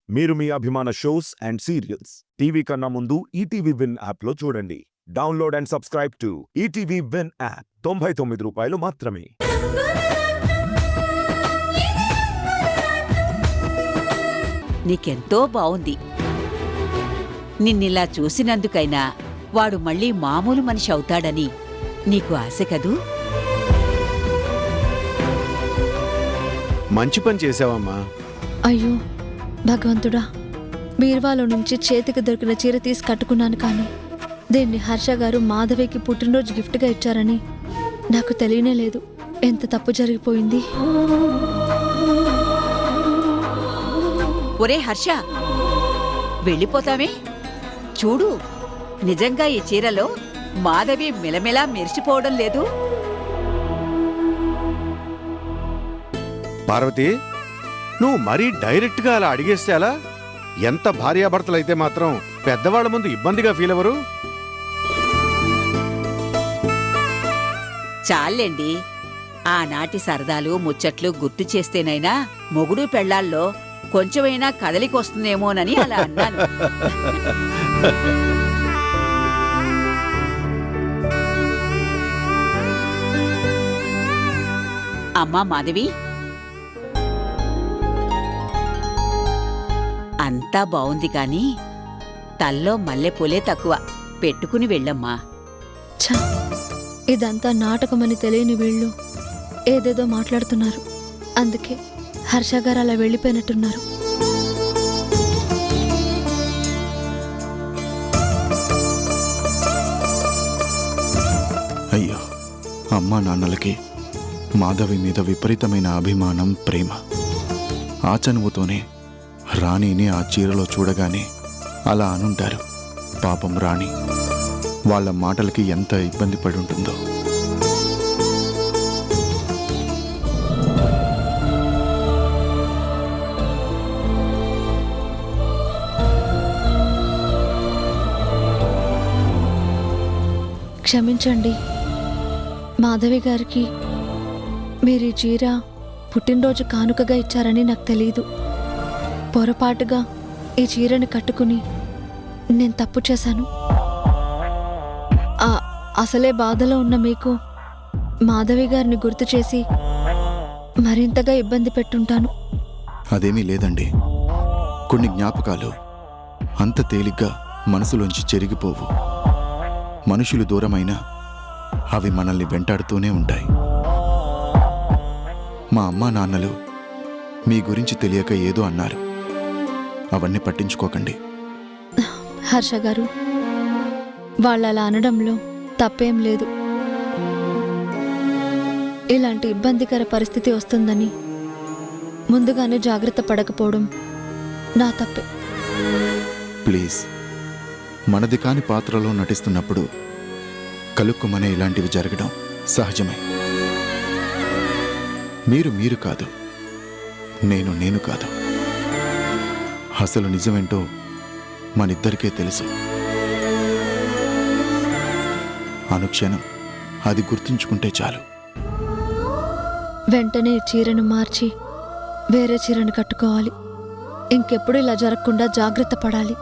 మీరు మీ అభిమాన shows and serials TV కన్నా ముందు ఈటీవీ విన్ యాప్లో చూడండి. Download and subscribe to ETV win app. 99 రూపాయలు మాత్రమే. నీకెంతో బావుంది. నిన్నిలా చూసినందుకైనా వాడు మళ్ళీ మామూలు మనిషి అవుతాడని నీకు ఆశ కదూ? మంచి పని చేసావమ్మా. అయ్యో భగవంతుడా, బీర్వాలో నుంచి చేతికి దొరికిన చీర తీసి కట్టుకున్నాను, కానీ దీన్ని హర్ష గారు మాధవికి పుట్టినరోజు గిఫ్ట్గా ఇచ్చారని నాకు తెలియనే లేదు. ఎంత తప్పు జరిగిపోయింది. ఒరే హర్ష, వెళ్ళిపోతామే? చూడు, నిజంగా ఈ చీరలో మాధవి మిలమిలా మెరిసిపోవడం లేదు. పార్వతి, నువ్వు మరీ డైరెక్ట్గా అలా అడిగేస్తే అలా? ఎంత భార్యాభర్తలైతే మాత్రం పెద్దవాళ్ల ముందు ఇబ్బందిగా ఫీల్ అవ్వరు? చాలండి, ఆనాటి సరదాలు ముచ్చట్లు గుర్తు చేస్తేనైనా మొగుడు పెళ్లాల్లో కొంచెమైనా కదలికొస్తుందేమోనని అలా అన్నాను. అమ్మా మాధవి, అంతా బావుంది కాని తల్లో మల్లెపూలే తక్కువ. పెట్టుకుని వెళ్ళమ్మా. ఛ, ఇదంతా నాటకమని తెలియని వీళ్ళు ఏదేదో మాట్లాడుతున్నారు. అందుకే హర్ష గారు అలా వెళ్ళిపోయినట్టున్నారు. అయ్యో, అమ్మా నాన్నలకి మాధవి మీద విపరీతమైన అభిమానం, ప్రేమ. ఆ చనువుతోనే రాణిని ఆ చీరలో చూడగానే అలా అనుంటారు. పాపం రాణి వాళ్ళ మాటలకి ఎంత ఇబ్బంది పడి ఉంటుందో. క్షమించండి మాధవి గారికి, మీరు ఈ చీర పుట్టినరోజు కానుకగా ఇచ్చారని నాకు తెలీదు. పొరపాటుగా ఈ చీరని కట్టుకుని నేను తప్పు చేశాను. అసలే బాధలో ఉన్న మీకు మాధవి గారిని గుర్తు చేసి మరింతగా ఇబ్బంది పెట్టుంటాను. అదేమీ లేదండి. కొన్ని జ్ఞాపకాలు అంత తేలిగ్గా మనసులోంచి చెరిగిపోవు. మనుషులు దూరమైనా అవి మనల్ని వెంటాడుతూనే ఉంటాయి. మా అమ్మా నాన్నలు మీ గురించి తెలియక ఏదో అన్నారు. అవన్నీ పట్టించుకోకండి. హర్ష గారు, వాళ్ళ అలా అనడంలో తప్పేం లేదు. ఇలాంటి ఇబ్బందికర పరిస్థితి వస్తుందని ముందుగానే జాగ్రత్త పడకపోవడం నా తప్పే. ప్లీజ్, మనది కాని పాత్రలో నటిస్తున్నప్పుడు కలుక్కుమనే ఇలాంటివి జరగడం సహజమే. మీరు కాదు, నేను కాదు. అసలు నిజమేంటో మనిద్దరికే తెలుసు. అనుక్షణం అది గుర్తుంచుకుంటే చాలు. వెంటనే చీరను మార్చి వేరే చీరను కట్టుకోవాలి. ఇంకెప్పుడు ఇలా జరగకుండా జాగ్రత్త పడాలి.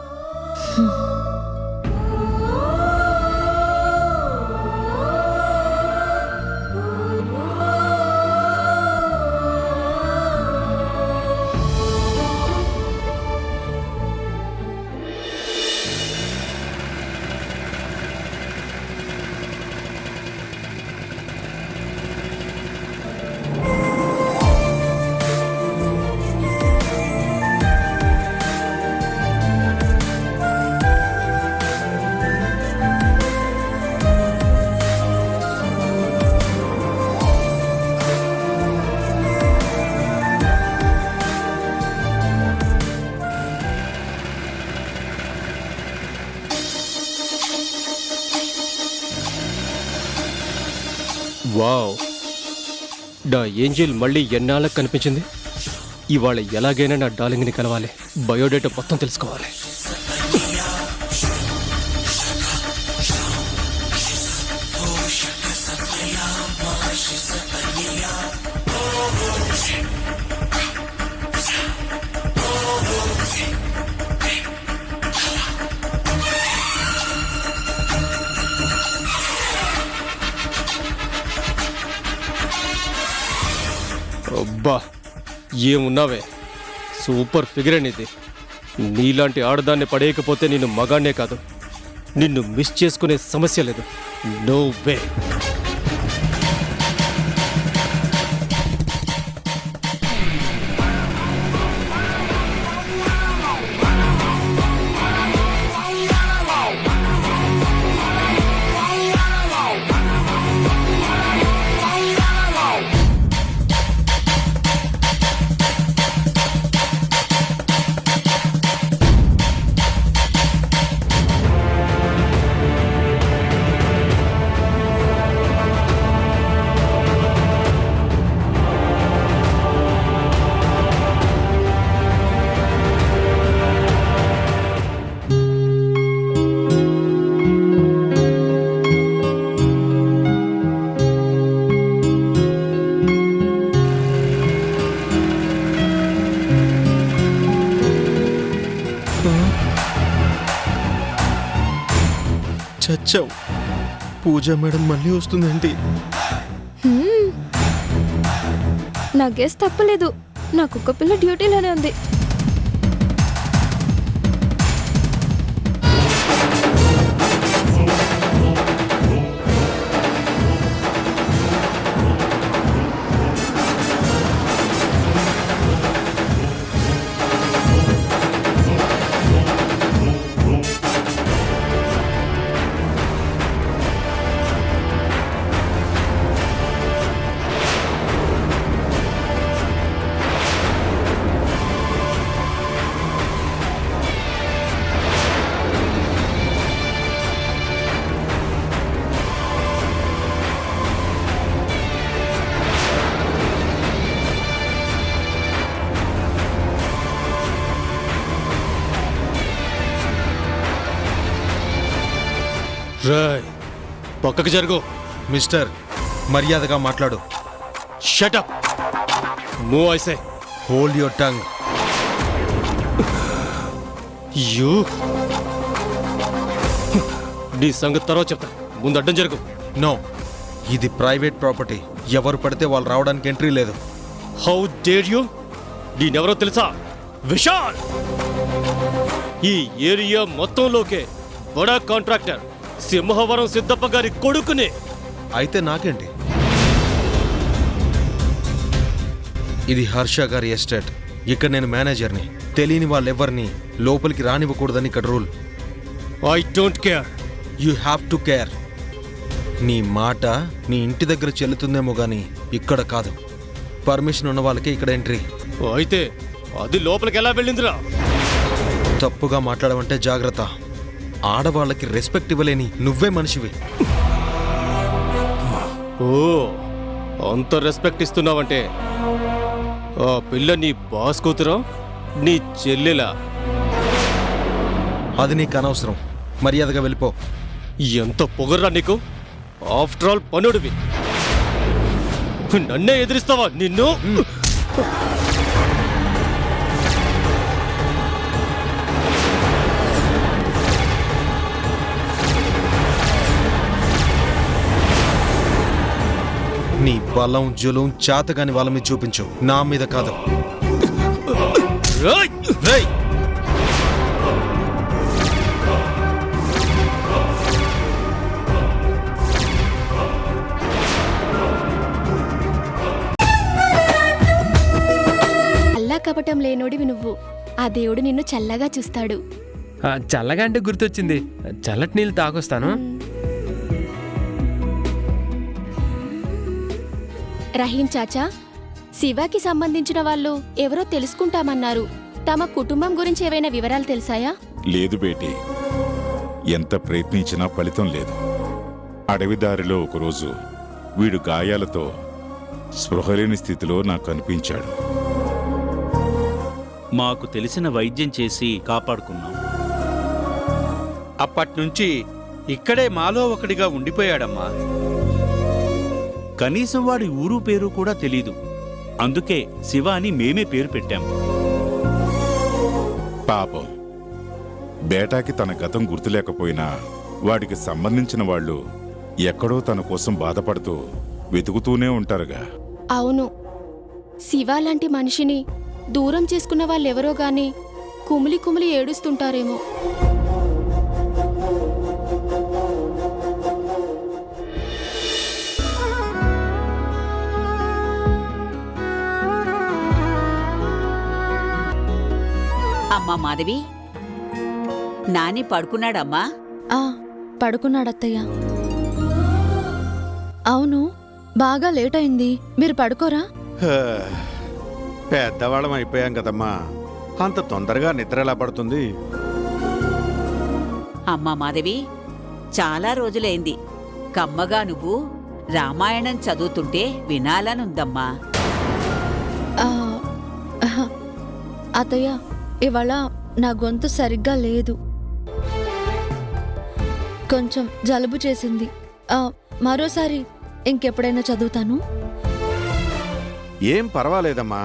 వావ్, నా ఏంజెల్ మళ్ళీ ఎన్నాళ్ళకు కనిపించింది. ఇవాళ ఎలాగైనా నా డార్లింగ్ని కలవాలి. బయోడేటా మొత్తం తెలుసుకోవాలి. అబ్బా ఏమున్నావే, సూపర్ ఫిగర్ అనేది. నీలాంటి ఆడదాన్ని పడేయకపోతే నిన్ను మగాన్నే కాదు, నిన్ను మిస్ చేసుకునే సమస్య లేదు. No way. చచ్చావు. పూజ మేడం మళ్ళీ వస్తుందేంటి? నా గెస్ తప్పలేదు. నా కుక్క పిల్ల డ్యూటీలోనే ఉంది. రాయ్, పక్కకు జరుగు. మిస్టర్, మర్యాదగా మాట్లాడు. Shut up. Move I say. Hold your tongue. You. నీ సంగతి తర్వాత చెప్తా, ముందు అడ్డం జరుగు. నో, ఇది ప్రైవేట్ ప్రాపర్టీ. ఎవరు పడితే వాళ్ళు రావడానికి ఎంట్రీ లేదు. How dare you? నేనెవరో తెలుసా? విశాల్, ఈ ఏరియా మొత్తంలోకే బడా కాంట్రాక్టర్ సింహవరం సిద్ధప్ప గారి కొడుకుని. అయితే నాకేంటి? ఇది హర్ష గారి ఎస్టేట్. ఇక్కడ నేను మేనేజర్ని. తెలియని వాళ్ళెవ్వరిని లోపలికి రానివ్వకూడదని ఇక్కడ rule. I don't care. You have to care. నీ మాట నీ ఇంటి దగ్గర చెల్లుతుందేమో గానీ ఇక్కడ కాదు. పర్మిషన్ ఉన్న వాళ్ళకే ఇక్కడ ఎంట్రీ. అయితే అది లోపలికి ఎలా వెళ్ళిందిరా? తప్పుగా మాట్లాడమంటే జాగ్రత్త. ఆడవాళ్ళకి రెస్పెక్ట్ ఇవ్వలేని నువ్వే మనిషివి. ఓ, అంత రెస్పెక్ట్ ఇస్తున్నావంటే ఆ పిల్ల నీ బాస్ కూతురా, నీ చెల్లెలా? అది నీకు అనవసరం. మర్యాదగా వెళ్ళిపో. ఎంత పొగర్రా నీకు? ఆఫ్టర్ ఆల్ పనుడివి, నన్నే ఎదిరిస్తావా? నిన్ను నీ బలం జులం చాతగాని వాళ్ళ మీద చూపించు, నా మీద కాదు. రేయ్! రేయ్! అల్లా కపటం లేనోడివి నువ్వు. ఆ దేవుడు నిన్ను చల్లగా చూస్తాడు. చల్లగా అంటే గుర్తొచ్చింది, చల్లటి నీళ్ళు తాగొస్తాను. రహీం చాచా, శివాకి సంబంధించిన వాళ్ళు ఎవరో తెలుసుకుంటామన్నారు. తమ కుటుంబం గురించి ఏవైనా వివరాలు తెలుసాయా? లేదు బేటీ, ఎంత ప్రయత్నించినా ఫలితం లేదు. అడవిదారిలో ఒకరోజు వీడు గాయాలతో స్పృహలేని స్థితిలో నాకు కనిపించాడు. మాకు తెలిసిన వైద్యం చేసి కాపాడుకున్నాం. అప్పట్నుంచి ఇక్కడే మాలో ఒకడిగా ఉండిపోయాడమ్మా. కనీసం వాడి ఊరు పేరు కూడా తెలీదు. అందుకే శివ అని మేమే పేరు పెట్టాం. పాపం, బేటాకి తన గతం గుర్తులేకపోయినా వాడికి సంబంధించిన వాళ్ళు ఎక్కడో తన కోసం బాధపడుతూ వెతుకుతూనే ఉంటారుగా. అవును, శివ లాంటి మనిషిని దూరం చేసుకున్న వాళ్ళెవరో గాని కుమిలి కుమిలి ఏడుస్తుంటారేమో. అమ్మా మాధవి, నాని పడుకున్నాడమ్మా? ఆ పడుకున్నాడత్తయ్య. అవును, బాగా లేట్ అయింది, మీరు పడుకోరా? పెద్దవాళ్ళం అయిపోయాం కదమ్మా, అంత తొందరగా నిద్ర ఎలా పడుతుంది? అమ్మా మాధవి, చాలా రోజులైంది కమ్మగా నువ్వు రామాయణం చదువుతుంటే వినాలనుందమ్మా. ఆ, అహ, అత్తయ్య ఇవాళ నా గొంతు సరిగ్గా లేదు, కొంచెం జలుబు చేసింది. మరోసారి ఇంకెప్పుడైనా చదువుతాను. ఏం పర్వాలేదమ్మా,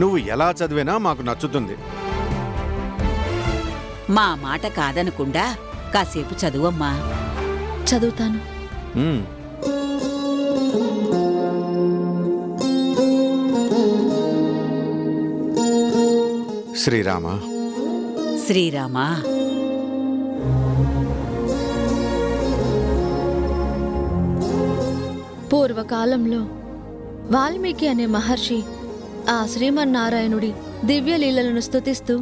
నువ్వు ఎలా చదివినా మాకు నచ్చుతుంది. మా మాట కాదనకుండా కాసేపు చదువమ్మా. చదువుతాను. ఉమ్. శ్రీరామ. శ్రీరామా. పూర్వకాలంలో వాల్మీకి అనే మహర్షి ఆ శ్రీమన్నారాయణుడి దివ్యలీలలను స్తుతిస్తూ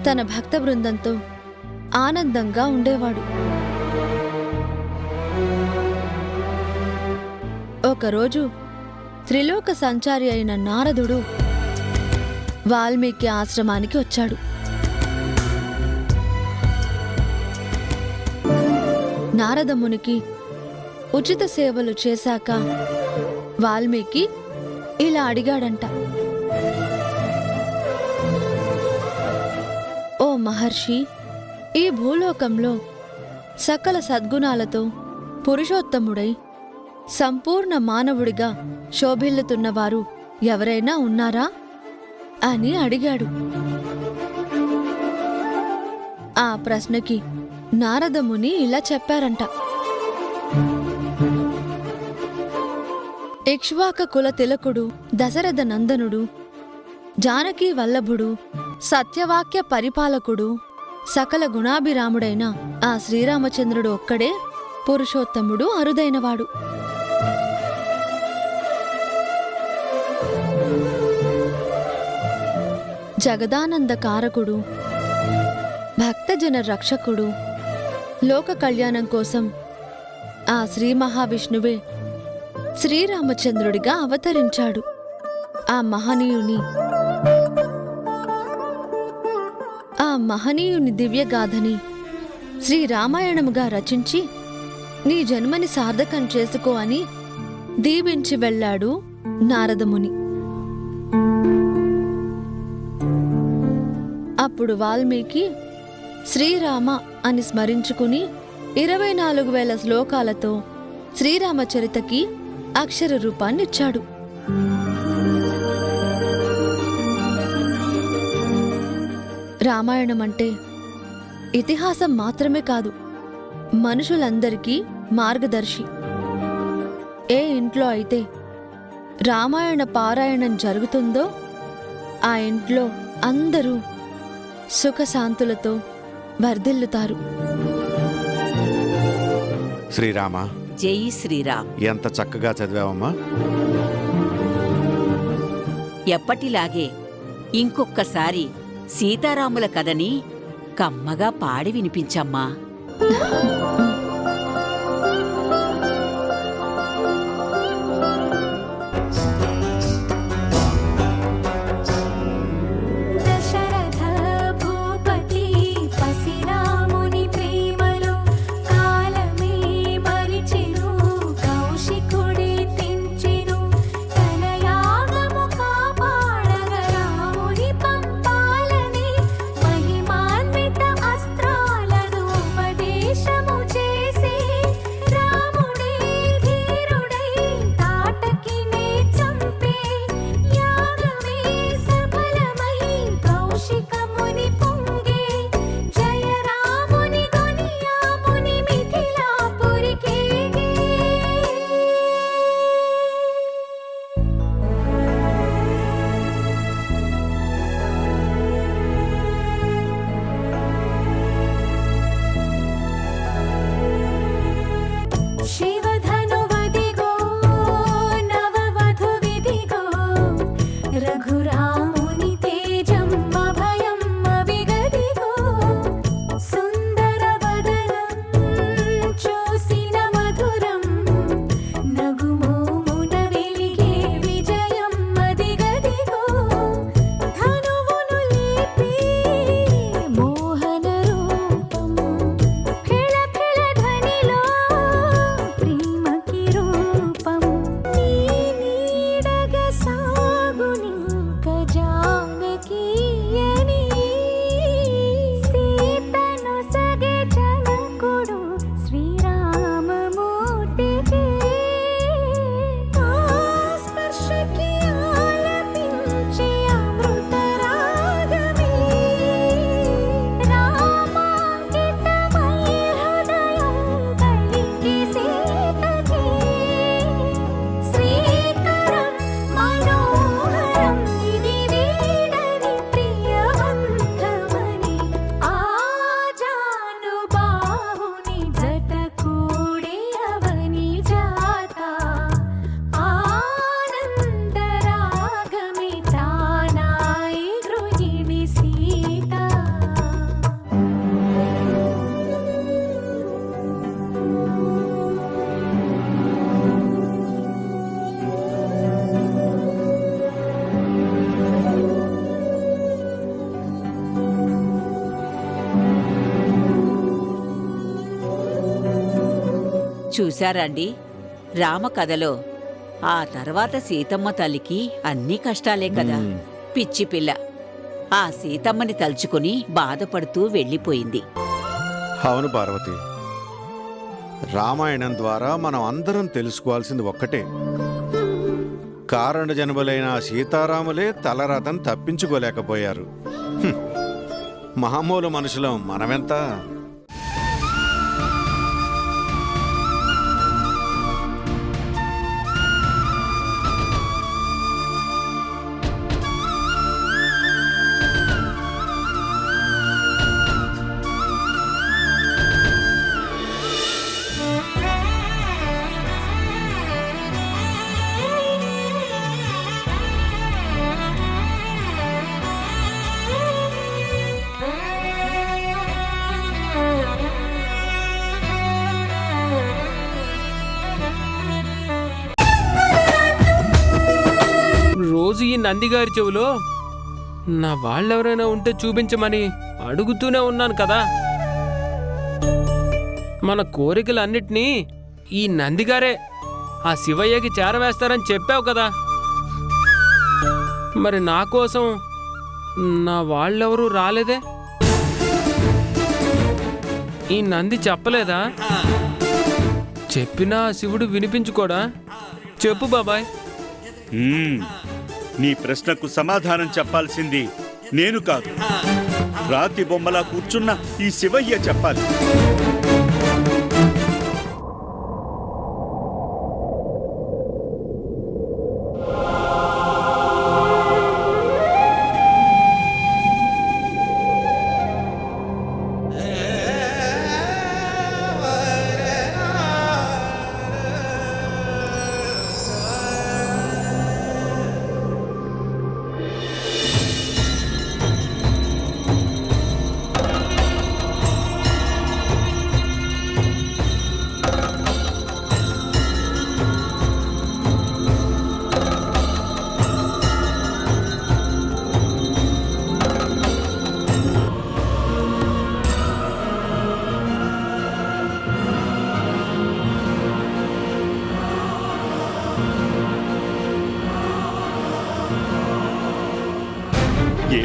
తన భక్త బృందంతో ఆనందంగా ఉండేవాడు. ఒకరోజు త్రిలోక సంచారి అయిన నారదుడు వాల్మీకి ఆశ్రమానికి వచ్చాడు. నారదమునికి ఉచిత సేవలు చేశాక వాల్మీకి ఇలా అడిగాడంట, ఓ మహర్షి, ఈ భూలోకంలో సకల సద్గుణాలతో పురుషోత్తముడై సంపూర్ణ మానవుడిగా శోభిల్లుతున్నవారు ఎవరైనా ఉన్నారా అని అడిగాడు. ఆ ప్రశ్నకి నారదముని ఇలా చెప్పారంట, ఇక్ష్వాక కుల తిలకుడు దశరథ నందనుడు, జానకీ వల్లభుడు, సత్యవాక్య పరిపాలకుడు, సకల గుణాభిరాముడైన ఆ శ్రీరామచంద్రుడు ఒక్కడే పురుషోత్తముడు, అరుదైనవాడు. జగదానంద కారకుడు, భక్తజన రక్షకుడు, లోక కళ్యాణం కోసం ఆ శ్రీ మహావిష్ణువే శ్రీరామచంద్రుడిగా అవతరించాడు. ఆ మహనీయుని దివ్యగాథని శ్రీరామాయణముగా రచించి నీ జన్మని సార్థకం చేసుకో అని దీవించి వెళ్ళాడు నారదముని. అప్పుడు వాల్మీకి శ్రీరామ అని స్మరించుకుని 24,000 శ్లోకాలతో శ్రీరామచరితకి అక్షర రూపాన్నిచ్చాడు. రామాయణం అంటే ఇతిహాసం మాత్రమే కాదు, మనుషులందరికీ మార్గదర్శి. ఏ ఇంట్లో అయితే రామాయణ పారాయణం జరుగుతుందో ఆ ఇంట్లో అందరూ సుఖశాంతులతో వర్ధిల్లుతారు. శ్రీరామ. జై శ్రీరామ్. ఎంత చక్కగా చదివావమ్మా. ఎప్పటిలాగే ఇంకొక్కసారి సీతారాముల కథని కమ్మగా పాడి వినిపించమ్మా. మహిమాన్విత అస్త్రాలను ఉపదేశము చే చూశారండి, రామకథలో ఆ తర్వాత సీతమ్మ తల్లికి అన్ని కష్టాలే కదా. పిచ్చి పిల్ల ఆ సీతమ్మని తలుచుకుని బాధపడుతూ వెళ్ళిపోయింది. అవును పార్వతి, రామాయణం ద్వారా మనం అందరం తెలుసుకోవాల్సింది ఒక్కటే. కారణ జన్మలైన సీతారాములే తలరాతను తప్పించుకోలేకపోయారు. మామూలు మనుషులం మనమెంత. రోజు ఈ నందిగారి చెవులో నా వాళ్ళెవరైనా ఉంటే చూపించమని అడుగుతూనే ఉన్నాను కదా. మన కోరికలన్నిటినీ ఈ నందిగారే ఆ శివయ్యకి చేరవేస్తారని చెప్పావు కదా. మరి నా కోసం నా వాళ్ళెవరూ రాలేదే? ఈ నంది చెప్పలేదా? చెప్పినా శివుడు వినిపించుకోడా? చెప్పు బాబాయ్. నీ ప్రశ్నకు సమాధానం చెప్పాల్సింది నేను కాదు, రాతి బొమ్మలా కూర్చున్న ఈ శివయ్య చెప్పాలి.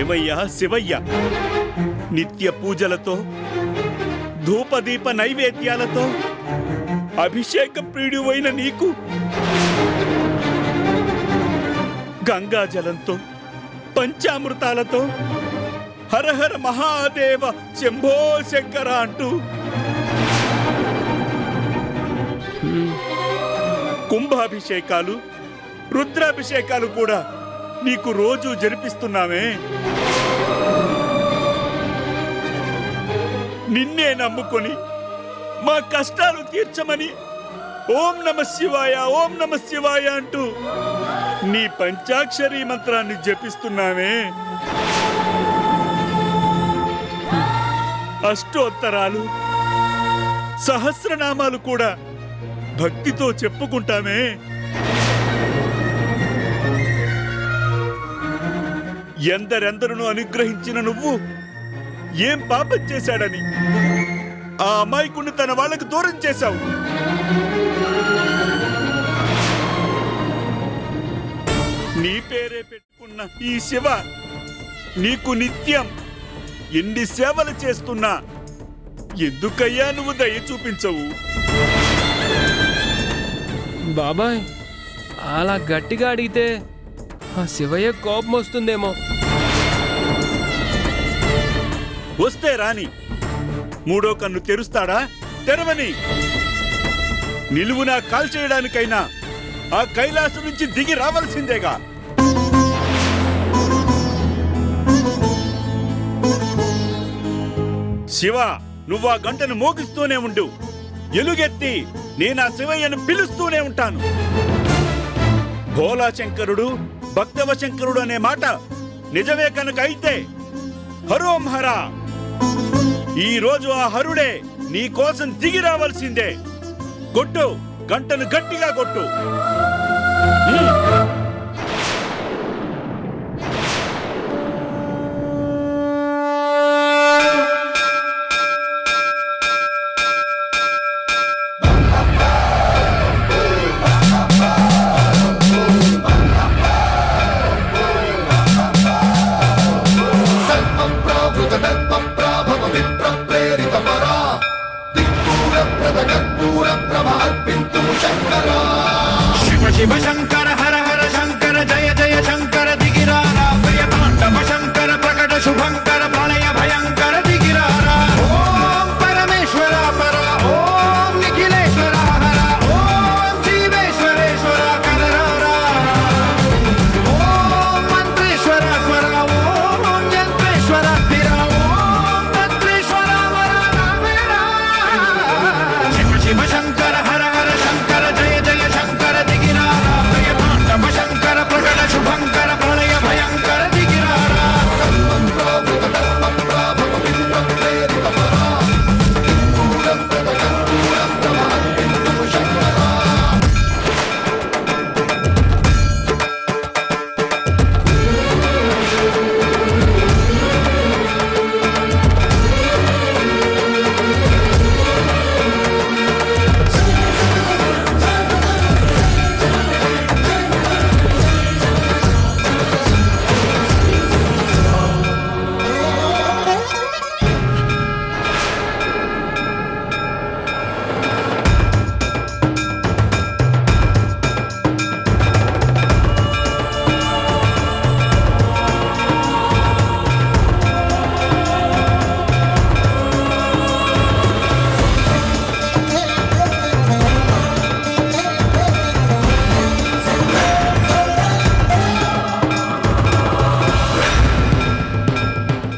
ఏమయ్యా శివయ్య, నిత్య పూజలతో ధూపదీప నైవేద్యాలతో అభిషేక ప్రియుడివైన నీకు గంగాజలంతో పంచామృతాలతో హరహర మహాదేవ శంభో శంకర అంటూ కుంభాభిషేకాలు రుద్రాభిషేకాలు కూడా నీకు రోజు జరిపిస్తున్నామే. నిన్నే నమ్ముకొని మా కష్టాలు తీర్చమని ఓం నమ శివాయ ఓం నమ శివాయ అంటూ నీ పంచాక్షరీ మంత్రాన్ని జపిస్తున్నామే. అష్టోత్తరాలు సహస్రనామాలు కూడా భక్తితో చెప్పుకుంటామే. ఎందరెందరును అనుగ్రహించిన నువ్వు ఏం పాపం చేశాడని ఆ అమాయకుణ్ణి తన వాళ్ళకు దూరం చేశావు. నీ పేరే పెట్టుకున్న ఈ శివ నీకు నిత్యం ఎన్ని సేవలు చేస్తున్నా ఎందుకయ్యా నువ్వు దయ చూపించవు? బాబాయ్, అలా గట్టిగా అడిగితే ఆ శివయ్య కోపం వస్తుందేమో. వస్తే రాని, మూడో కన్ను తెరుస్తాడా? తెరవని. నిలువునా కాల్చేయడానికైనా ఆ కైలాసం నుంచి దిగి రావాల్సిందేగా. శివ, నువ్వు ఆ గంటను మోగిస్తూనే ఉండు. ఎలుగెత్తి నేను ఆ శివయ్యను పిలుస్తూనే ఉంటాను. భోలా శంకరుడు భక్తవ శంకరుడు అనే మాట నిజమే కనుక అయితే హరోం హర, ఈ రోజు ఆ హరుడే నీ కోసం దిగి రావాల్సిందే. కొట్టు, గంటను గట్టిగా కొట్టు. శివ శివ శంకర హర హర శంకర జయ జయ శంకర దిగిరారా ప్రియ తాండవ శంకర ప్రకట శుభంకర ప్రళయ భయంకర దిగిరారా ఓం పరమేశ్వర పర ఓం నిఖిలేశ్వర హర ఓం జీవేశ్వరేశ్వర కరరారా ఓం మంత్రేశ్వర స్వర ఓం యంత్రేశ్వర స్థిర ఓం మంత్రేశ్వర వర రామేరా శివ శివ శంకర హర హర శంకర జయ జయ శంకర దిగిరారా ప్రియ తాండవ శంకర ప్రకట శుభంకర ప్రళయ భయంకర దిగిరారా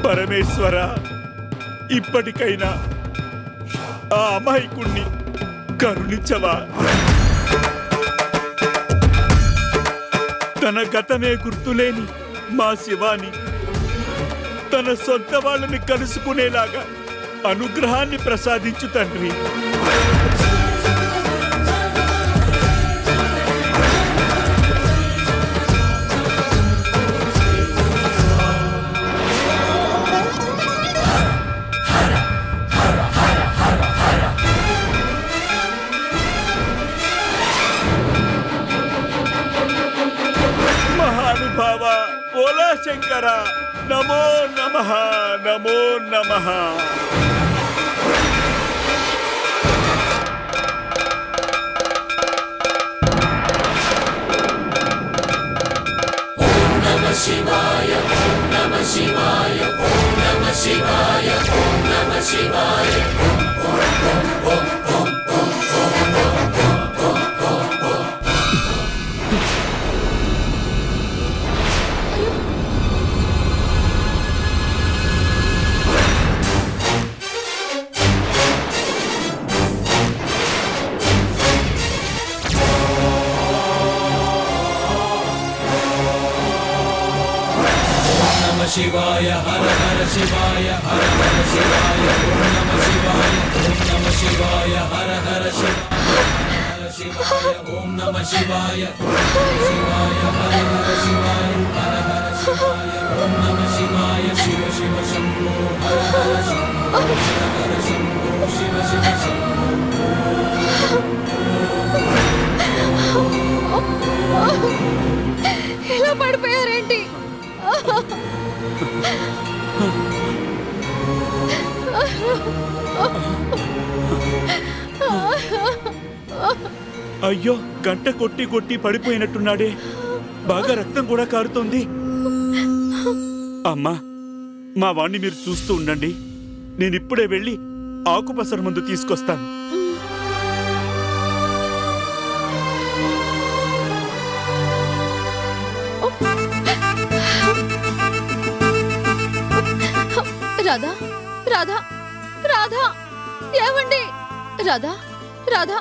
పరమేశ్వర, ఇప్పటికైనా ఆ అమాయకుణ్ణి కరుణించవా. తన గతమే గుర్తులేని మా శివాని తన సొంత వాళ్ళని కలుసుకునేలాగా అనుగ్రహాన్ని ప్రసాదించు తండ్రి. మహానుభావ ఓలా శంకర, నమో నమః, నమో నమః. శివాయ హర హర శివాయ హర హర శివాయ ఓం నమ శివాయ ఓం నమ శివాయ హర హర శివాయ ఓం నమ శివాయ శివాయ హర హర శివాయ హర హర శివాయ ఓం నమ శివాయ శివ శివ శంభో హర హర శంభో హర హర శంభో శివ శివ శంభో. ఇలా పడిపోయారేంటి? అయ్యో, గంట కొట్టి కొట్టి పడిపోయినట్టున్నాడే. బాగా రక్తం కూడా కారుతోంది. అమ్మా, మా వాణ్ణి మీరు చూస్తూ ఉండండి. నేనిప్పుడే వెళ్ళి ఆకుపసర మందు తీసుకొస్తాను. రాధా, రాధా, రాధా, ఏమండి? రాధా, రాధా,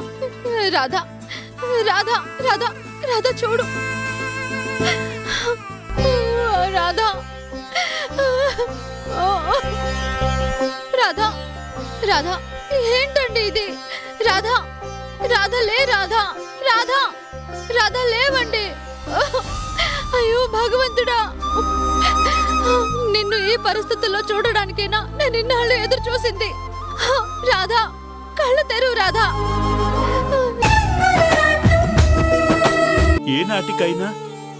రాధా, రాధా, రాధా, రాధా చూడు. రాధా, రాధా, రాధా, ఏంటండి ఇది? రాధా, రాధా లే, రాధా, రాధా, రాధా లేవండి. అయ్యో భగవంతుడా, నిన్ను ఈ పరిస్థితుల్లో చూడడానికైనా నేను ఇన్నాళ్ళు ఎదురు చూసింది. రాధా, కళ్ళు తెరువు రాధా. ఏనాటికైనా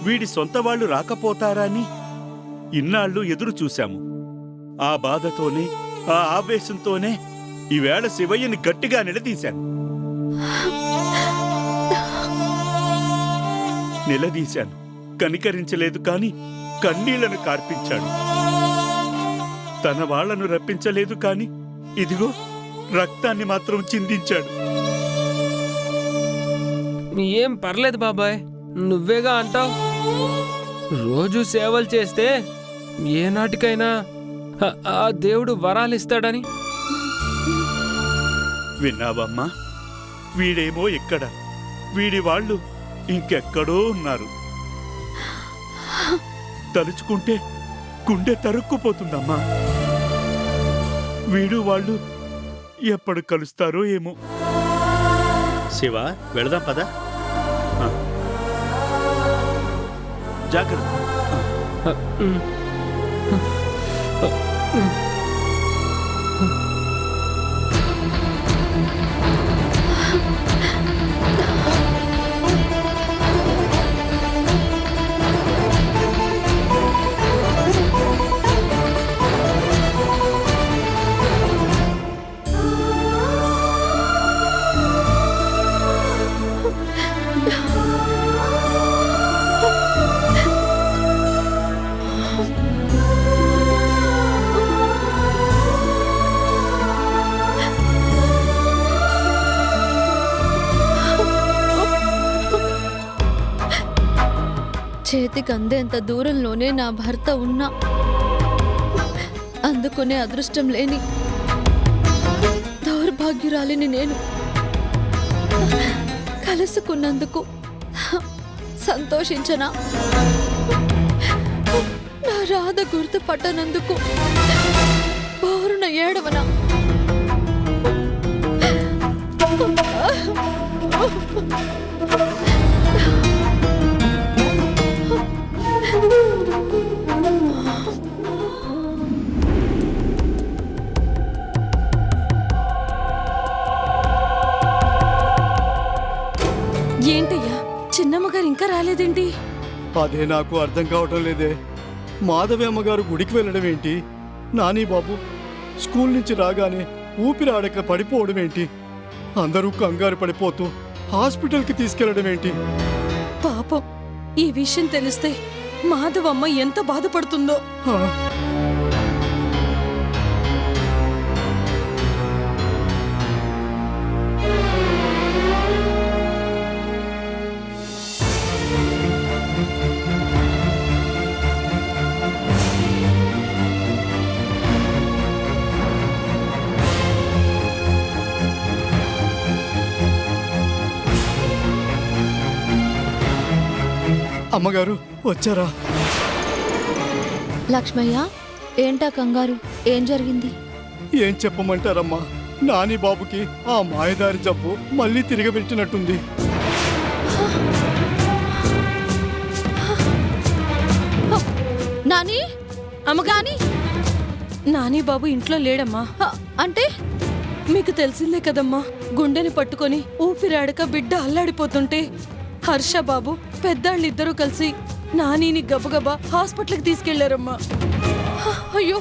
వీడి సొంత వాళ్ళు రాకపోతారా అని ఇన్నాళ్ళు ఎదురు చూశాము. ఆ బాధతోనే, ఆ ఆవేశంతోనే ఈవేళ శివయ్యని గట్టిగా నిలదీశాను. కనికరించలేదు కాని కన్నీళ్లను కార్పించాడు. తన వాళ్లను రప్పించలేదు కాని ఇదిగో రక్తాన్ని మాత్రం చిందించాడు. ఏం పర్లేదు బాబాయ్, నువ్వేగా అంటావు రోజు సేవలు చేస్తే ఏనాటికైనా ఆ దేవుడు వరాలిస్తాడని. విన్నావమ్మా, వీడేమో ఇక్కడ, వీడి వాళ్ళు ఇంకెక్కడో ఉన్నారు. తలుచుకుంటే గుండె తరుక్కుపోతుందమ్మా. వీడు వాళ్ళు ఎప్పుడు కలుస్తారో ఏమో. శివ, వెళదాం పద. జాగ్రత్త. చేతికి అందేంత దూరంలోనే నా భర్త ఉన్నా అందుకునే అదృష్టం లేని దౌర్భాగ్యురాలిని నేను. కలుసుకున్నందుకు సంతోషించనా? నా రాధ గుర్తుపట్టనందుకు బోరున ఏడవనా? ఏంటయ్యా, చిన్నమ్మగారు ఇంకా రాలేదేంటి? అదే నాకు అర్థం కావటం లేదే. మాధవి అమ్మగారు గుడికి వెళ్ళడం ఏంటి? నాని బాబు స్కూల్ నుంచి రాగానే ఊపిరాడక పడిపోవడం ఏంటి? అందరూ కంగారు పడిపోతూ హాస్పిటల్కి తీసుకెళ్లడం ఏంటి? పాపం, ఈ విషయం తెలిస్తే మాధవమ్మ ఎంత బాధపడుతుందో. అమ్మగారు వచ్చారా? లక్ష్మయ్య, ఏంటా కంగారు? ఏం జరిగింది? ఏం చెప్పమంటారమ్మా, నాని బాబుకి ఆ మాయదారి జబ్బు మళ్ళీ తిరగబెట్టినట్టుంది. నాని, అమ్మగాని, నాని బాబు ఇంట్లో లేడమ్మా. అంటే మీకు తెలిసిందే కదమ్మా, గుండెని పట్టుకొని ఊపిరాడక బిడ్డ అల్లాడిపోతుంటే హర్ష బాబు పెద్దాళ్ళిద్దరూ కలిసి నానిని గబగబా హాస్పిటల్కి తీసుకెళ్లారమ్మా. అయ్యో,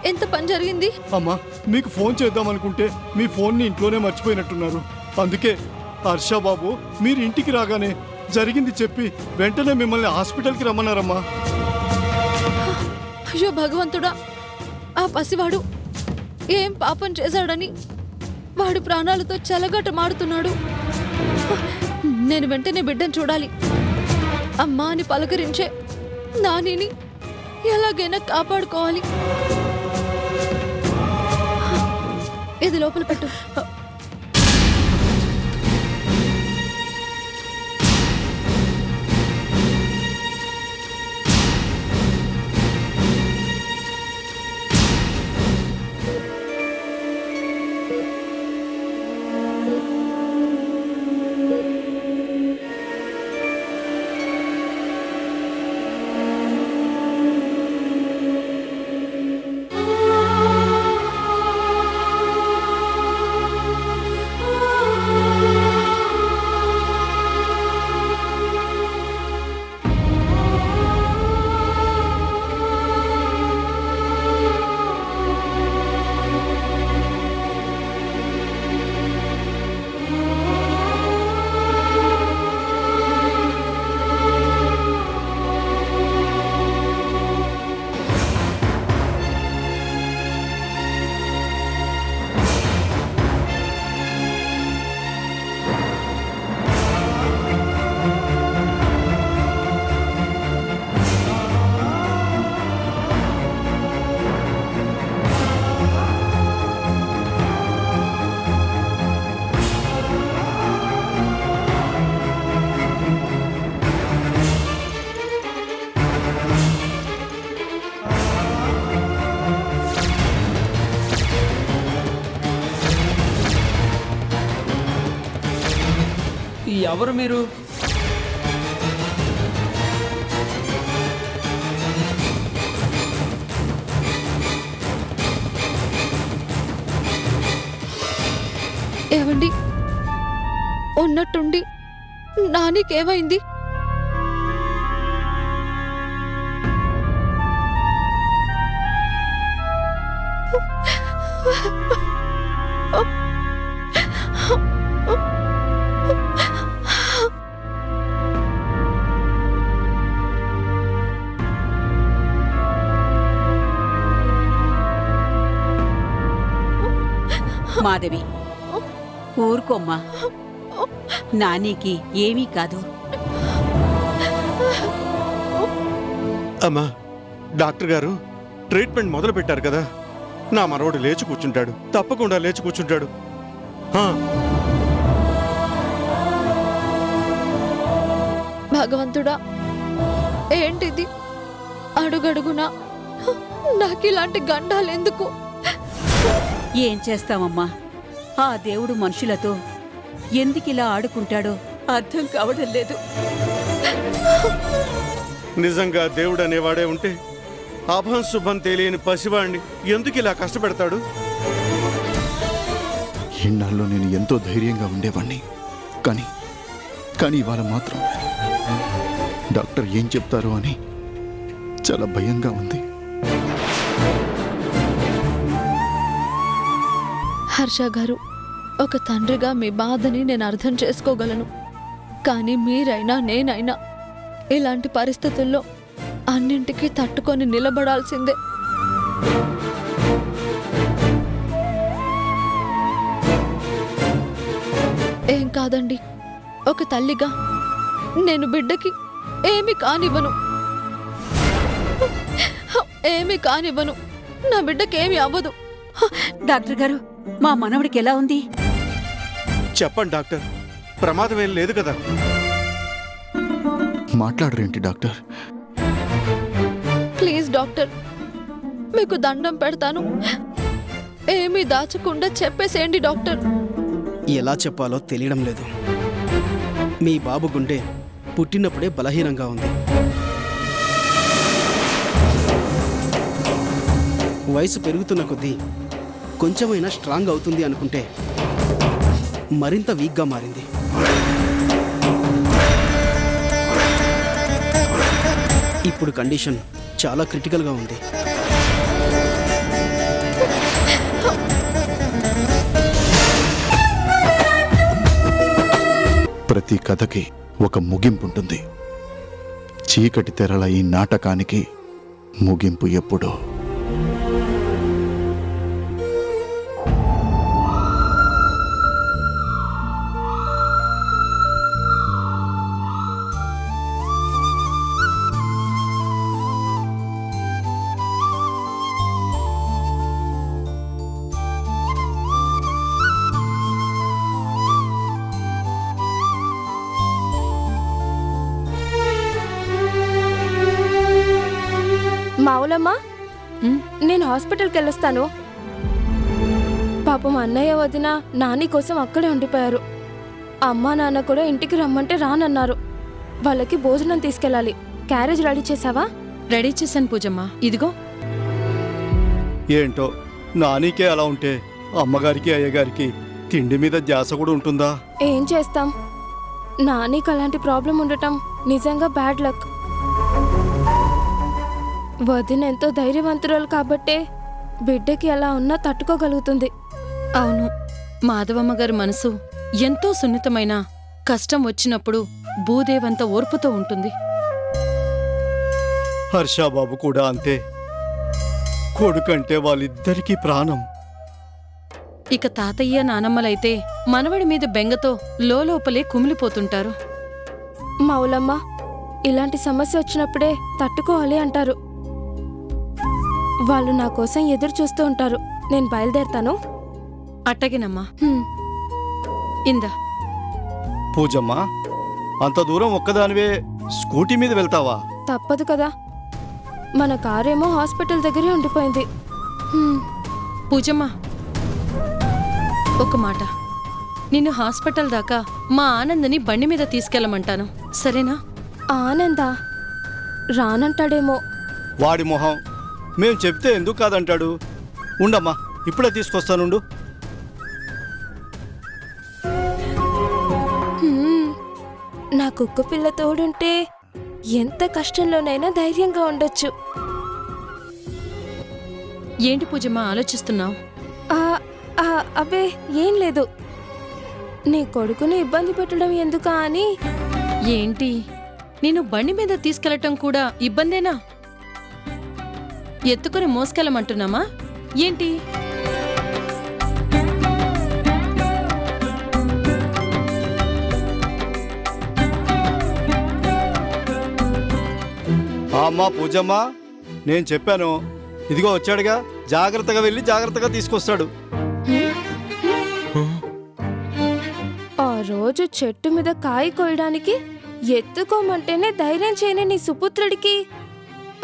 ఎంత పని జరిగింది? అమ్మా, మీకు ఫోన్ చేద్దామనుకుంటే మీ ఫోన్ని ఇంట్లోనే మర్చిపోయినట్టున్నారు. అందుకే హర్ష బాబు మీరు ఇంటికి రాగానే జరిగింది చెప్పి వెంటనే మిమ్మల్ని హాస్పిటల్కి రమ్మన్నారమ్మా. అయ్యో భగవంతుడా, ఆ పసివాడు ఏం పాపం చేశాడని వాడు ప్రాణాలతో చెలగటమాడుతున్నాడు. నేను వెంటనే బిడ్డను చూడాలి. అమ్మా అని పలకరించే నానిని ఎలాగైనా కాపాడుకోవాలి. ఇది లోపల పెట్టు. ఎవరు మీరు? ఏవండి, ఉన్నట్టుండి నానికేమైంది? మాధవి, ఊరుకోమ్మా. నానికి ఏమీ కాదు. అమ్మా, డాక్టర్ గారు ట్రీట్మెంట్ మొదలు పెట్టారు కదా, నా మనవడు లేచి కూర్చుంటాడు, తప్పకుండా లేచి కూర్చుంటాడు. భగవంతుడా, ఏంటిది? అడుగడుగునా నాకిలాంటి గండాలెందుకు? ఏం చేస్తామమ్మా, ఆ దేవుడు మనుషులతో ఎందుకిలా ఆడుకుంటాడో అర్థం కావడం లేదు. నిజంగా దేవుడు అనేవాడే ఉంటే అభం శుభం తెలియని పసివాణ్ణి ఎందుకు ఇలా కష్టపెడతాడు? ఇన్నాళ్ళు నేను ఎంతో ధైర్యంగా ఉండేవాణ్ణి, కానీ ఇవాళ మాత్రం డాక్టర్ ఏం చెప్తారో అని చాలా భయంగా ఉంది. హర్ష గారు, ఒక తండ్రిగా మీ బాధని నేను అర్థం చేసుకోగలను. కానీ మీరైనా నేనైనా ఇలాంటి పరిస్థితుల్లో అన్నింటికీ తట్టుకొని నిలబడాల్సిందే. ఏం కాదండి, ఒక తల్లిగా నేను బిడ్డకి ఏమీ కానివ్వను. నా బిడ్డకేమీ అవ్వదు. డాక్టర్ గారు, మా మనవడికి ఎలా ఉంది? చెప్పండి డాక్టర్, ప్రమాదం ఏం లేదు కదా? మాట్లాడరేంటి డాక్టర్? ప్లీజ్ డాక్టర్, మీకు దండం పెడతాను, ఏమీ దాచకుండా చెప్పేసేయండి డాక్టర్. ఎలా చెప్పాలో తెలియడం లేదు. మీ బాబు గుండె పుట్టినప్పుడే బలహీనంగా ఉంది. వయసు పెరుగుతున్న కొద్దీ కొంచెమైనా స్ట్రాంగ్ అవుతుంది అనుకుంటే మరింత వీక్గా మారింది. ఇప్పుడు కండిషన్ చాలా క్రిటికల్గా ఉంది. ప్రతి కథకి ఒక ముగింపు ఉంటుంది. చీకటి తెరల ఈ నాటకానికి ముగింపు ఎప్పుడో. మావులమ్మా, నేను హాస్పిటల్కి వెళ్ళొస్తాను. పాపం అన్నయ్య వదిన నాని కోసం అక్కడే ఉండిపోయారు. అమ్మా నాన్న కూడా ఇంటికి రమ్మంటే రానన్నారు. వాళ్ళకి భోజనం తీసుకెళ్ళాలి. క్యారేజ్ రెడీ చేసావా? రెడీ చేశాను పూజమ్మ, ఇదిగో. ఏంటో, నానికే అలా ఉంటే అమ్మగారికి అయ్యగారికి తిండి మీద ధ్యాస కూడా ఉంటుందా? ఏం చేస్తాం, నానికి అలాంటి ప్రాబ్లం ఉండటం నిజంగా బ్యాడ్ లక్. వదిన ఎంతో ధైర్యవంతురాలు కాబట్టే బిడ్డకి ఎలా ఉన్నా తట్టుకోగలుగుతుంది. అవును, మాధవమ్మ గారి మనసు ఎంతో సున్నితమైన, కష్టం వచ్చినప్పుడు భూదేవంత ఓర్పుతో ఉంటుంది. హర్షాబాబు కూడా అంతే. కొడుకంటే వాళ్ళిద్దరికీ ప్రాణం. ఇక తాతయ్య నానమ్మలైతే మనవడి మీద బెంగతో లోపలే కుమిలిపోతుంటారు. మౌలమ్మ, ఇలాంటి సమస్య వచ్చినప్పుడే తట్టుకోవాలి అంటారు. వాళ్ళు నా కోసం ఎదురు చూస్తూ ఉంటారు. నేను బయలుదేరతాను. అట్టగేనమ్మా. ఇందా. పూజమ్మా, అంత దూరం ఒక్కదానివే స్కూటీ మీద వెళ్తావా? తప్పదు కదా, మన కారేమో హాస్పిటల్ దగ్గరే ఉండిపోయింది. పూజమ్మా, ఒక మాట. నిన్ను హాస్పిటల్ దాకా మా ఆనందని బండి మీద తీసుకెళ్ళమంటాను, సరేనా? ఆనందా రానంటాడేమో. వాడి మొహం మేం చెప్తే ఎందుకు కాదంటాడు. ఉండమ్మా, ఇప్పుడే తీసుకొస్తానుండు. నా కుక్క పిల్ల తోడుంటే ఎంత కష్టంలోనైనా ధైర్యంగా ఉండొచ్చు. ఏంటి పూజమ్మ ఆలోచిస్తున్నావు? అబ్బే ఏం లేదు. నీ కొడుకుని ఇబ్బంది పెట్టడం ఎందుకా అని. ఏంటి, నేను బండి మీద తీసుకెళ్లటం కూడా ఇబ్బందేనా? ఎత్తుకుని మోసుకెళ్ళమంటున్నామా ఏంటి? అమ్మా పూజమ్మా, నేను చెప్పాను, ఇదిగో వచ్చాడుగా, జాగ్రత్తగా వెళ్ళి జాగ్రత్తగా తీసుకొస్తాడు. ఆ రోజు చెట్టు మీద కాయ కోయడానికి ఎత్తుకోమంటేనే ధైర్యం చేయని నీ సుపుత్రుడికి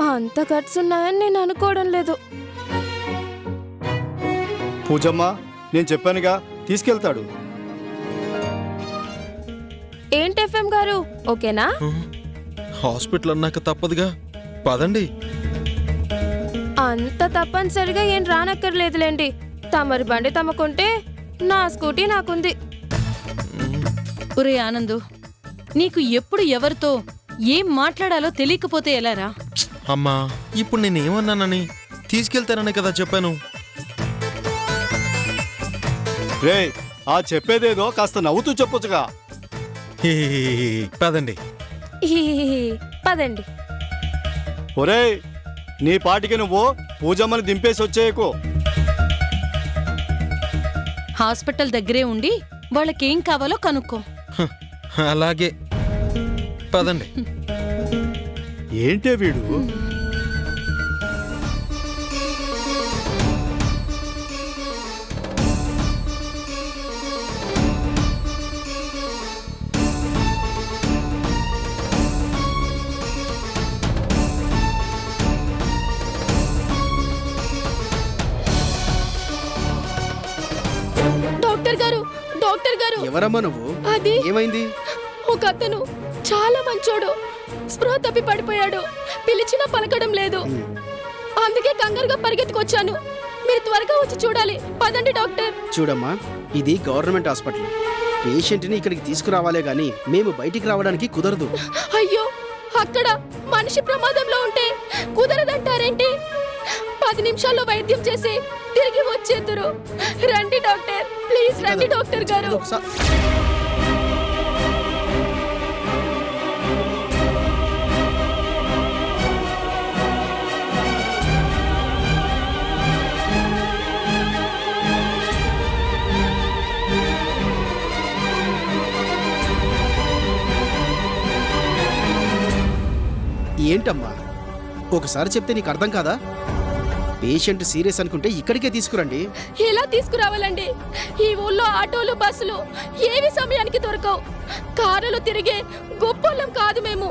అంత గట్స్ ఉన్నాయని నేను అనుకోవడం లేదు. పూజమ్మా, నేను చెప్పానుగా, తీసుకెళ్తాడు. ఏంటి ఎఫ్ఎం గారు, ఓకేనా? హాస్పిటల్ అన్నాక తప్పదుగా, పదండి. అంత తప్పనిసరిగా ఏం రానక్కర్లేదులేండి. తమరి బండి తమకుంటే నా స్కూటీ నాకుంది. ఒరే ఆనందు, నీకు ఎప్పుడు ఎవరితో ఏం మాట్లాడాలో తెలియకపోతే ఎలారా? అమ్మా, ఇప్పుడు నేనేమన్నానని? తీసుకెళ్తానని కదా చెప్పాను. రే, ఆ చెప్పేదేదో కాస్త నవ్వుతూ చెప్పొచ్చుగా. పదండి. పదండి. ఒరేయ్, నీ పాటికి నువ్వు పూజమ్మని దింపేసి వచ్చేయకు. హాస్పిటల్ దగ్గరే ఉండి వాళ్ళకేం కావాలో కనుక్కో. అలాగే, పదండి. ఏంటే వీడు? డాక్టర్ గారు, డాక్టర్ గారు. ఎవరమ్మా నువ్వు? అది ఏమైంది? ఒక అతను చాలా మంచోడు, స్పృహ తప్పి పడిపోయాడు. పిలిచినా పలకడం లేదు. అందుకే కంగారుగా పరిగెత్తుకొచ్చాను. మీరు త్వరగా వచ్చి చూడాలి. పదండి డాక్టర్. చూడమ్మా, ఇది గవర్నమెంట్ హాస్పిటల్. పేషెంట్ని ఇక్కడికి తీసుకురావాలే గాని మేము బయటికి రావడానికి కుదరదు. అయ్యో, అక్కడ మనిషి ప్రమాదంలో ఉంటే కుదరదంటారేంటి? 10 నిమిషాల్లో వైద్యం చేసి తిరిగి వచ్చేద్దరు. రండి డాక్టర్, ప్లీజ్ రండి డాక్టర్ గారు. ఏంటమ్మా, ఒకసారి చెప్తే నీకు అర్థం కాదా? పేషెంట్ సీరియస్ అనుకుంటే ఇక్కడికే తీసుకురండి. ఎలా తీసుకురావాలండి? ఈ ఊళ్ళో ఆటోలు, బస్సులు ఏవి సమయానికి దొరకవు. కారులు తిరిగే గొప్పోళ్ళం కాదు మేము.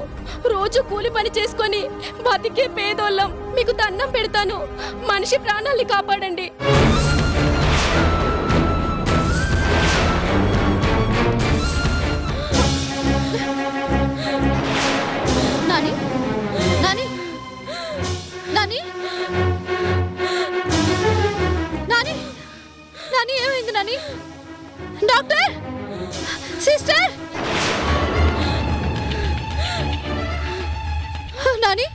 రోజు కూలి పని చేసుకొని బతికే పేదోళ్ళం. మీకు దండం పెడతాను, మనిషి ప్రాణాల్ని కాపాడండి. నాని, నాని, నాని, నాని, నాని, ఏమైంది నాని? డాక్టర్, సిస్టర్, నాని,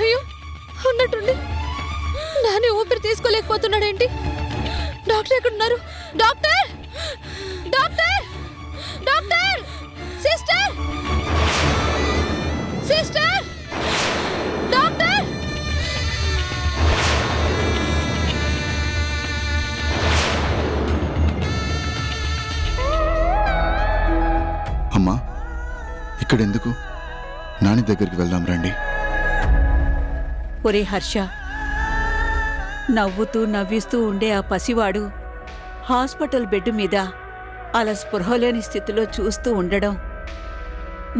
అయ్యో, ఉన్నట్టుండి నాని ఊపిరి తీసుకోలేకపోతున్నాడేంటి? డాక్టర్ ఎక్కడున్నారు? Doctor, doctor, doctor, sister, sister, doctor. అమ్మా, ఇక్కడెందుకు? నాని దగ్గరికి వెళ్దాం రండి. ఒరే హర్ష, నవ్వుతూ నవ్విస్తూ ఉండే ఆ పసివాడు హాస్పిటల్ బెడ్ మీద అలా స్పృహలేని స్థితిలో చూస్తూ ఉండడం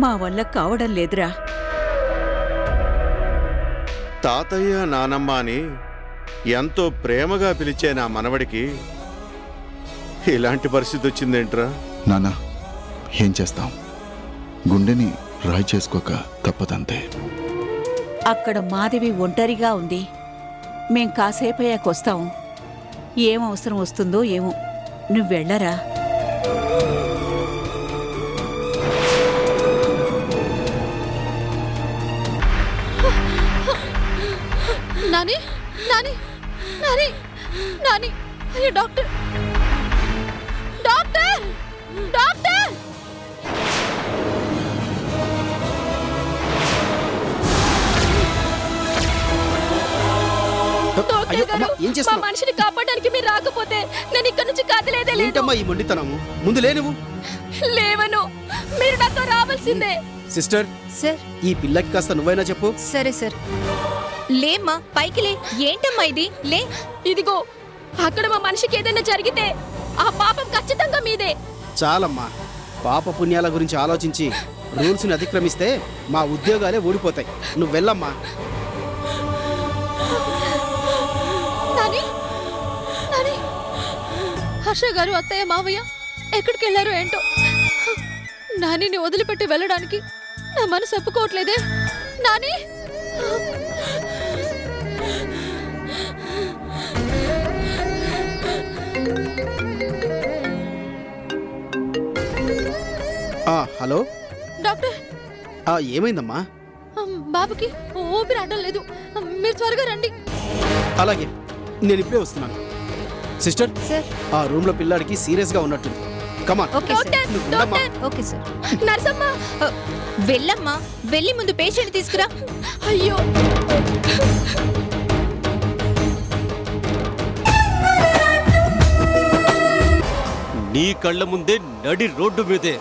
మా వల్ల కావడం లేదురా. తాతయ్య, నానమ్మ అని ఎంతో ప్రేమగా పిలిచే నా మనవడికి ఇలాంటి పరిస్థితి వచ్చిందేంట్రా? నానా, ఏం చేస్తాం, గుండెని రాయి చేసుకోక తప్పదంతే. అక్కడ మాధవి ఒంటరిగా ఉంది. మేం కాసేపయ్యాకొస్తాం. ఏం అవసరం వస్తుందో ఏమో. నువ్వెళ్ళరా. నాని నాని నాని నాని అయ్యో డాక్టర్ డాక్టర్ డాక్టర్ అయ్యో, అమ్మా, ఏం మా చేస్తున్నావు? మనిషిని కాపాడడానికి మీరు రాకపోతే నేను ఇక్కడ నుంచి కదిలేదే లేదు. ఏంటమ్మా ఈ మొండితనము? ముందు లే నువ్వు. లేవను, మీరు నాతో రావాల్సిందే. సిస్టర్, సార్ ఈ పిల్లకి కాస్త నువ్వైనా చెప్పు. సరే సార్. లేమ్మా, పైకి లే. ఏంటమ్మా ఇది? లే. ఇదిగో, అక్కడ మా మనిషికి ఏదైనా జరిగితే ఆ పాపం ఖచ్చితంగా మీదే. చాలమ్మా, పాప పుణ్యాల గురించి ఆలోచించి రూల్స్ని అతిక్రమిస్తే మా ఉద్యోగాలే ఊడిపోతాయి. నువ్వు వెళ్ళమ్మా. నాని నాని హర్ష గారు, అత్తయ్య, మావయ్య ఎక్కడికి వెళ్ళారు ఏంటో. నానిని వదిలిపెట్టి వెళ్ళడానికి నా మనసు ఒప్పుకోవట్లేదే. నాని హలో డాక్టర్, ఏమైందమ్మా? బాబుకి ఊపిరి ఆడడం లేదు. మీరు త్వరగా రండి. అలాగే, నేను ఇప్పుడే వస్తున్నాను. సిస్టర్, ఆ రూమ్ లో పిల్లాడికి సీరియస్ గా ఉన్నట్టుంది. కమాన్. Okay sir. నర్సమ్మ, వెళ్ళమ్మా, వెళ్ళి ముందు పేషెంట్ తీసుకురా. అయ్యో, నీ కళ్ళ ముందే నడి రోడ్డు మీదే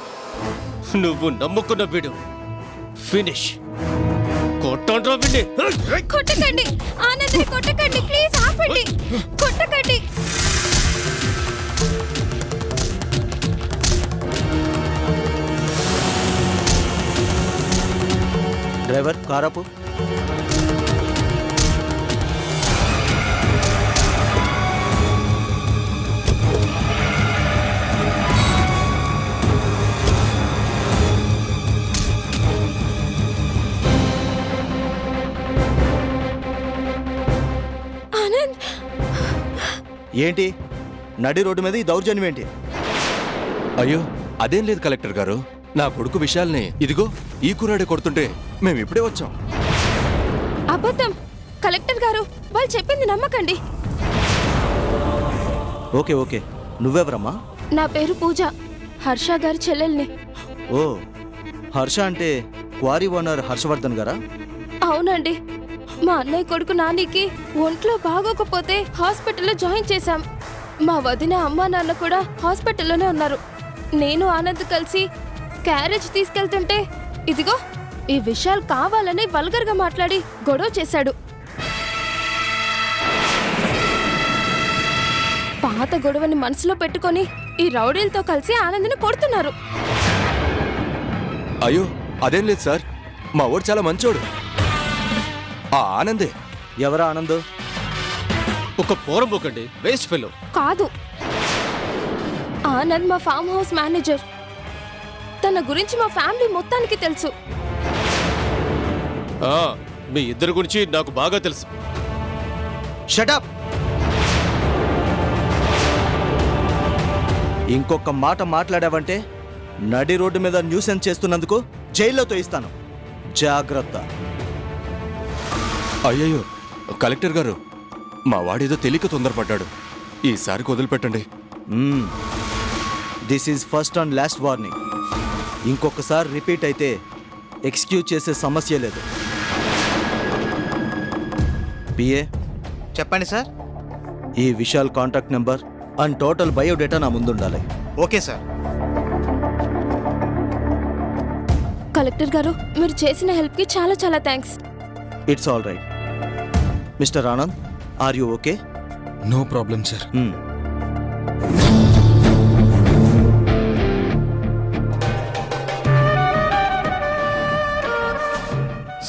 నువ్వు నమ్ముకున్న వీడు ఫినిష్. కొట్టండ్రా వీడిని. కొట్టకండి, ఆనందని కొట్టకండి, ప్లీజ్ ఆపండి, కొట్టకండి. డ్రైవర్, కారాపు. ఆనంద్, ఏంటి నడి రోడ్డు మీద ఈ దౌర్జన్యం ఏంటి? అయ్యో, అదేం లేదు కలెక్టర్ గారు. నా కొడుకు విశాల్ని ఇదిగో ఈ కుర్రాడే కొడుతుంటే మేము ఇప్పుడే వచ్చాం. అబద్ధం. కలెక్టర్ గారు, వాళ్ళు చెప్పింది నమ్మకండి. ఓకే ఓకే, నువ్వెవరమ్మా? నా పేరు పూజ, హర్ష గారి చెల్లెల్ని. ఓ, హర్ష అంటే క్వారీ ఓనర్ హర్షవర్ధన్ గారా? అవునండి. మా అన్నయ్య కొడుకు నానికి ఒంట్లో బాగోకపోతే హాస్పిటల్లో జాయిన్ చేశాం. మా వదిన అమ్మా నాన్న కూడా హాస్పిటల్లోనే ఉన్నారు. నేను ఆనంద్ కలిసి క్యారేజ్ తీసుకెళ్తుంటే ఇదిగో ఈ విషయాలు కావాలని వల్గర్గా మాట్లాడి గొడవ చేశాడు. పాత గొడవని మనసులో పెట్టుకొని ఈ రౌడీలతో కలిసి ఆనంద్ని కొడుతున్నారు. అయ్యో, అదేం లేదు సార్. మా ఊరు చాలా మంచోడు. ఆ ఆనందే. ఎవరా ఆనంద్? ఒక పోరంబోకండి, వేస్ట్ ఫెలో. కాదు, ఆనంద్ మా ఫామ్ హౌస్ మేనేజర్. తన గురించి మా ఫ్యామిలీ మొత్తానికి తెలుసు. మీ ఇద్దరి గురించి నాకు బాగా తెలుసు. షటప్! ఇంకొక మాట మాట్లాడావంటే నడి రోడ్డు మీద న్యూసెన్స్ చేస్తున్నందుకు జైల్లో తోయిస్తాను. జాగ్రత్త. అయ్యయ్యో కలెక్టర్ గారు, మా వాడేదో తెలియక తొందరపడ్డాడు. ఈసారికి వదిలిపెట్టండి. This is first and last warning. ఇంకొకసారి రిపీట్ అయితే ఎక్స్క్యూజ్ చేసే సమస్య లేదు. పిఏ, చెప్పండి సార్. ఈ Vishal contact number and total biodata నా ముందుండాలి. Okay sir. కలెక్టర్ గారు, మీరు చేసిన హెల్ప్కి చాలా చాలా thanks. It's all right. Mister Anand, are you okay? No problem sir.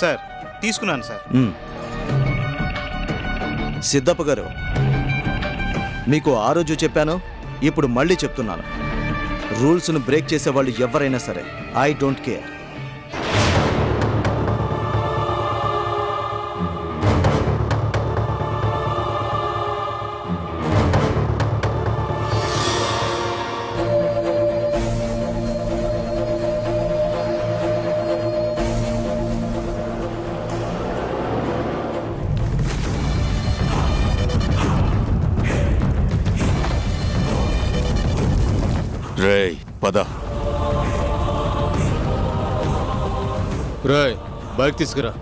Sir, తీసుకున్నాను సార్. సిద్ధప్ప గారు, మీకు ఆ రోజు చెప్పాను, ఇప్పుడు మళ్ళీ చెప్తున్నాను. రూల్స్ను బ్రేక్ చేసేవాళ్ళు ఎవరైనా సరే, ఐ డోంట్ కేర్. రేయ్ పద. రాయ్ బైక్ తీసుకురా. ఈ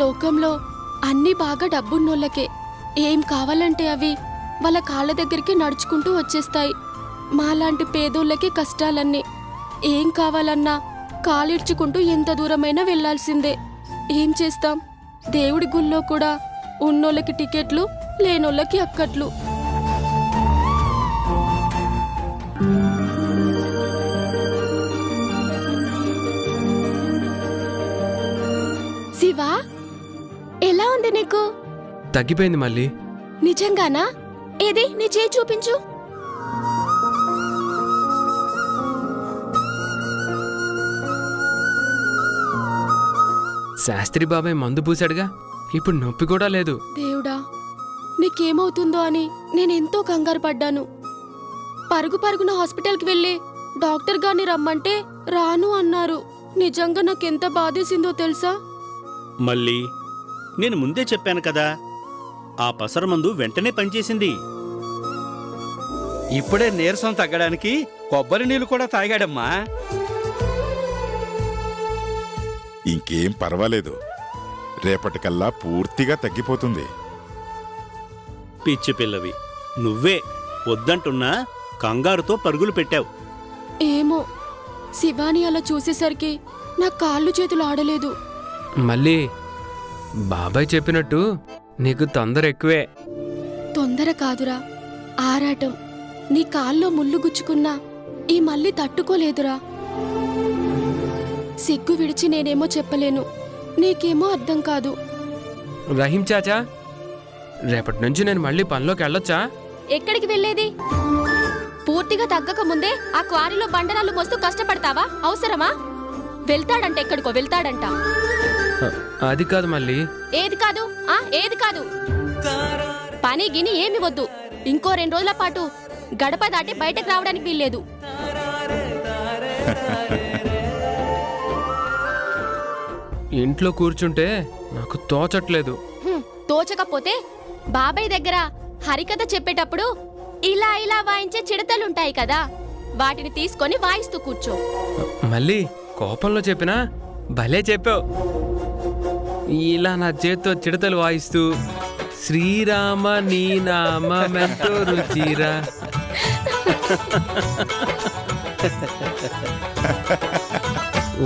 లోకంలో అన్నీ బాగా డబ్బున్నోళ్ళకే. ఏం కావాలంటే అవి వాళ్ళ కాళ్ళ దగ్గరికి నడుచుకుంటూ వచ్చేస్తాయి. మాలాంటి పేదోళ్ళకి కష్టాలన్నీ. ఏం కావాలన్నా కాలిడ్చుకుంటూ ఎంత దూరమైనా వెళ్లాల్సిందే. ఏం చేస్తాం, దేవుడి గుళ్ళో కూడా ఉన్నోళ్ళకి టికెట్లు, లేనోళ్ళకి అక్కట్లు. శివా, ఎలా ఉంది నీకు? తగ్గిపోయింది మళ్ళీ. నిజంగానా? ఏది నీ చేయి చూపించు. శాస్త్రి బాబాయ్ మందు పూసాడుగా, ఇప్పుడు నొప్పి కూడా లేదు. దేవుడా, నీకేమవుతుందో అని నేనెంతో కంగారు పడ్డాను. పరుగు పరుగున హాస్పిటల్కి వెళ్ళి డాక్టర్ గారిని రమ్మంటే రాను అన్నారు. నిజంగా నాకెంత బాధేసిందో తెలుసా? మళ్ళీ నేను ముందే చెప్పాను కదా, ఆ పసరమందు వెంటనే పనిచేసింది. ఇప్పుడే నీరసం తగ్గడానికి కొబ్బరి నీళ్ళు కూడా తాగాడమ్మా. ఇంకేం పర్వాలేదు, రేపటికల్లా పూర్తిగా తగ్గిపోతుంది. పిచ్చి పిల్లవి, నువ్వే వద్దంటున్నా కంగారుతో పరుగులు పెట్టావు. ఏమో, శివాని అలా చూసేసరికి నా కాళ్ళు చేతులు ఆడలేదు. మళ్ళీ బాబాయ్ చెప్పినట్టు నీకు తొందర ఎక్కువే. తొందర కాదురా, ఆరాటం. నీ కాల్లో ముళ్ళు గుచ్చుకున్నా ఈ మళ్ళీ తట్టుకోలేదురా. సిగ్గు విడిచి నేనేమో చెప్పలేను, నీకేమో అర్థం కాదు. రహీం చాచా, రేపటి నుంచి నేను మళ్ళీ పనిలోకి వెళ్ళొచ్చా? ఎక్కడికి వెళ్ళేది? పూర్తిగా తగ్గక ముందే ఆ క్వారీలో బండరాళ్ళు మోస్తూ కష్టపడతావా? అవసరమా? వెళ్తాడంట, ఎక్కడికో వెళ్తాడంట. అది కాదు మళ్ళీ. ఏది కాదు? ఏది కాదు? పని గిని ఏమి వద్దు. ఇంకో 2 రోజుల పాటు గడప దాటి బయటకు రావడానికి వీల్లేదు. ఇంట్లో కూర్చుంటే నాకు తోచట్లేదు. తోచకపోతే బాబాయ్ దగ్గర హరికథ చెప్పేటప్పుడు ఇలా ఇలా వాయించే చిడతలుంటాయి కదా, వాటిని తీసుకొని వాయిస్తూ కూర్చో. మళ్ళీ కోపంలో చెప్పినా భలే చెప్పావు. ఇలా నా చేత్తో చిడతలు వాయిస్తూ శ్రీరామ నీ నామెంతో రుచిరా,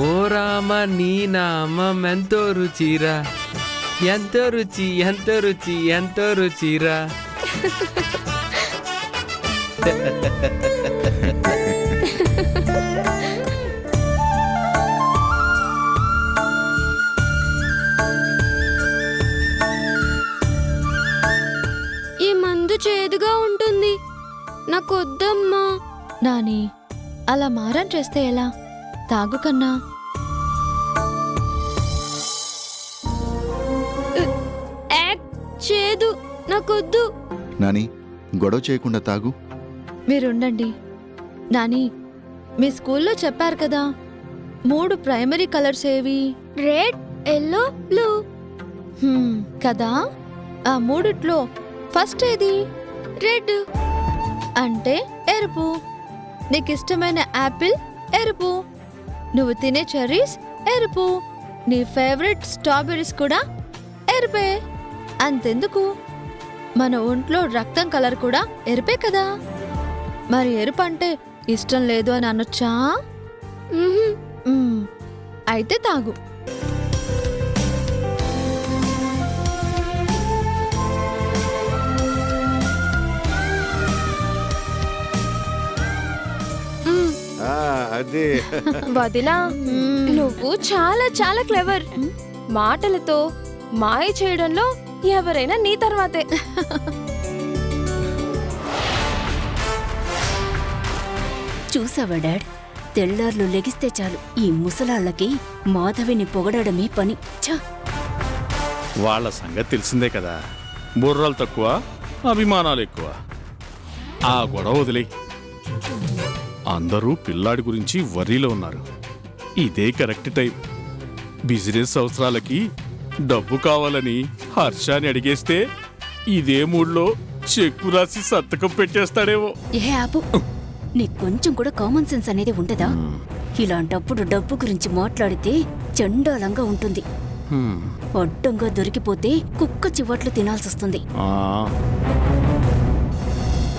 ఓ రామ నీ నామెంతో రుచిరా, ఎంతో రుచి ఎంతో రుచి ఎంతో రుచిరా. ఈ మందు చేదుగా ఉంటుంది, నాకొద్దమ్మా. నాని, అలా మారం చేస్తే ఎలా? తాగు కన్నా. చేదు, నాకొద్దు. నాని, గొడవ చేయకుండా తాగు. మీరుండండి. నాని, మీ స్కూల్లో చెప్పారు కదా 3 ప్రైమరీ కలర్స్ ఏవి? రెడ్, ఎల్లో, బ్లూ కదా. ఆ 3లో ఫస్ట్ ఏది? రెడ్ అంటే ఎరుపు. నీకిష్టమైన యాపిల్ ఎరుపు, నువ్వు తినే చెర్రీస్ ఎరుపు, నీ ఫేవరెట్ స్ట్రాబెర్రీస్ కూడా ఎరుపే. అంతెందుకు, మన ఒంట్లో రక్తం కలర్ కూడా ఎరుపే కదా. మరి ఎరుపు అంటే ఇష్టం లేదు అని అనొచ్చా? అయితే తాగు. అదే వదినా నువ్వు చాలా చాలా క్లెవర్. మాటలతో మాయ చేయడంలో ఎవరైనా నీ తర్వాతే. చూసావా డాడ్, తెల్లార్లు లెగిస్తే చాలు ఈ ముసలాళ్ళకి మాధవిని పొగడమే పని. ఛ! వాళ్ళ సంగతి తెలిసిందే కదా, బుర్రలు తక్కువ అభిమానాలు ఎక్కువ. ఆ గొడవ వదిలే. అందరూ పిల్లాడి గురించి వర్రీలో ఉన్నారు. ఇదే కరెక్ట్ టైం. బిజినెస్ అవసరాలకి డబ్బు కావాలని హర్షాని అడిగేస్తే ఇదే మూడ్లో చెక్కు రాసి సంతకం పెట్టేస్తాడేమో. ఏ ఆపు, నీకు కొంచెం కూడా కామన్ సెన్స్ అనేది ఉండదా? ఇలాంటప్పుడు డబ్బు గురించి మాట్లాడితే చండాలంగా ఉంటుంది. అడ్డంగా దొరికిపోతే కుక్క చివట్లు తినాల్సొస్తుంది.